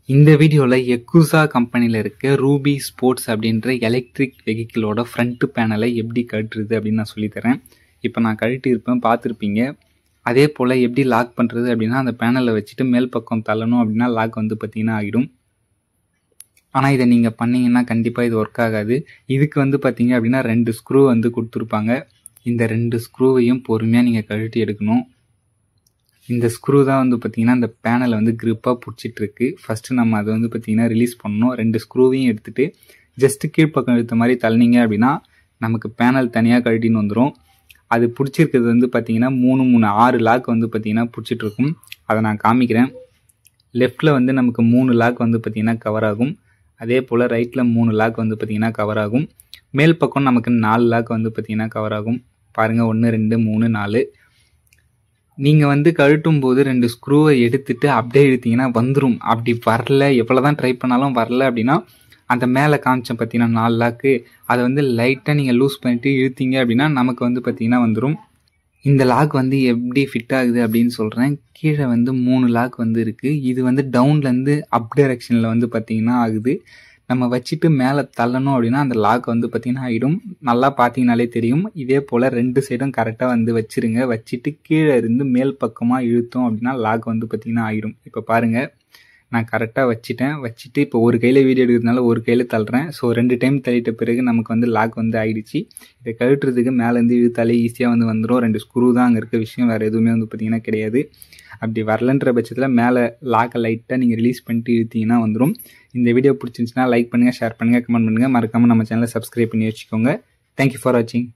இந்த வீடியோவில் எக்குசா கம்பெனியில் இருக்க ரூபி ஸ்போர்ட்ஸ் அப்படின்ற எலக்ட்ரிக் வெஹிக்கிளோட ஃப்ரண்ட் பேனலை எப்படி கழட்டுறது அப்படின்னு நான் சொல்லித்தரேன். இப்போ நான் கழட்டியிருப்பேன், பார்த்துருப்பீங்க. அதே போல் எப்படி லாக் பண்ணுறது அப்படின்னா, அந்த பேனலை வச்சுட்டு மேல் பக்கம் தள்ளணும் அப்படின்னா லாக் வந்து பார்த்திங்கன்னா ஆகிடும். ஆனால் இதை நீங்கள் பண்ணிங்கன்னா கண்டிப்பாக இது ஒர்க் ஆகாது. இதுக்கு வந்து பார்த்திங்க அப்படின்னா 2 ஸ்க்ரூ வந்து கொடுத்துருப்பாங்க. இந்த 2 ஸ்க்ரூவையும் பொறுமையாக நீங்கள் கழட்டி எடுக்கணும். இந்த ஸ்க்ரூ தான் வந்து பார்த்திங்கன்னா அந்த பேனலை வந்து க்ரிப்பாக பிடிச்சிட்ருக்கு. ஃபஸ்ட்டு நம்ம அதை வந்து பார்த்திங்கன்னா ரிலீஸ் பண்ணணும். 2 ஸ்க்ரூவையும் எடுத்துகிட்டு ஜஸ்ட்டு கீழ்ப்பக்கம் இழுத்த மாதிரி தள்ளினீங்க அப்படின்னா நமக்கு பேனல் தனியாக கழட்டின்னு வந்துடும். அது பிடிச்சிருக்கிறது வந்து பார்த்திங்கன்னா 6 லாக் வந்து பார்த்திங்கன்னா பிடிச்சிட்ருக்கும். அதை நான் காமிக்கிறேன். லெஃப்டில் வந்து நமக்கு 3 லாக் வந்து பார்த்திங்கன்னா கவர் ஆகும். அதே போல் ரைட்டில் 3 லாக் வந்து பார்த்திங்கன்னா கவர் ஆகும். மேல் பக்கம் நமக்கு 4 லாக் வந்து பார்த்திங்கன்னா கவர் ஆகும். பாருங்கள், 1 2 3 4. நீங்கள் வந்து கழட்டும் போது 2 ஸ்க்ரூவை எடுத்துகிட்டு அப்படியே இழுத்தீங்கன்னா வந்துடும். அப்படி வரல, எவ்வளோ தான் ட்ரை பண்ணாலும் வரல அப்படின்னா அந்த மேலே காமிச்சேன் பார்த்தீங்கன்னா 4 லாக்கு, அதை வந்து லைட்டாக நீங்கள் லூஸ் பண்ணிவிட்டு இழுத்தீங்க அப்படின்னா நமக்கு வந்து பார்த்திங்கன்னா வந்துடும். இந்த லாக் வந்து எப்படி ஃபிட் ஆகுது அப்படின்னு சொல்கிறேன். கீழே வந்து 3 லாக் வந்து இருக்குது. இது வந்து டவுன்லேருந்து அப் டைரெக்ஷனில் வந்து பார்த்திங்கன்னா ஆகுது. நம்ம வச்சுட்டு மேலே தள்ளணும் அப்படின்னா அந்த லாக் வந்து பார்த்திங்கன்னா ஆகிடும். நல்லா பார்த்தீங்கனாலே தெரியும். இதே போல் 2 சைடும் கரெக்டாக வந்து வச்சுருங்க. வச்சுட்டு கீழே இருந்து மேல் பக்கமாக இழுத்தோம் அப்படின்னா லாக் வந்து பார்த்திங்கன்னா ஆகிடும். இப்போ பாருங்கள், நான் கரெக்டாக வச்சுட்டு இப்போ ஒரு கையில் வீடியோ எடுக்கிறதுனால ஒரு கையில் தள்ளுறேன். ஸோ 2 டைம் தள்ளிட்ட பிறகு நமக்கு வந்து லாக் வந்து ஆகிடுச்சு. இதை கழட்டுறதுக்கு மேலேருந்து இழுத்தாலே ஈஸியாக வந்து வந்துடும். 2 ஸ்க்ரூ தான் அங்கே இருக்க விஷயம், வேறு எதுவுமே வந்து பார்த்திங்கன்னா கிடையாது. அப்படி வரலன்ற பட்சத்தில் மேலே லாக்கை லைட்டாக நீங்கள் ரிலீஸ் பண்ணிட்டு இழுத்தீங்கன்னா வந்துடும். இந்த வீடியோ பிடிச்சிருந்துச்சுன்னா லைக் பண்ணுங்கள், ஷேர் பண்ணுங்கள், கமெண்ட் பண்ணுங்கள். மறக்காமல் நம்ம சேனலை சப்ஸ்கிரைப் பண்ணி வச்சுக்கோங்க. தேங்க்யூ ஃபார் வாட்சிங்.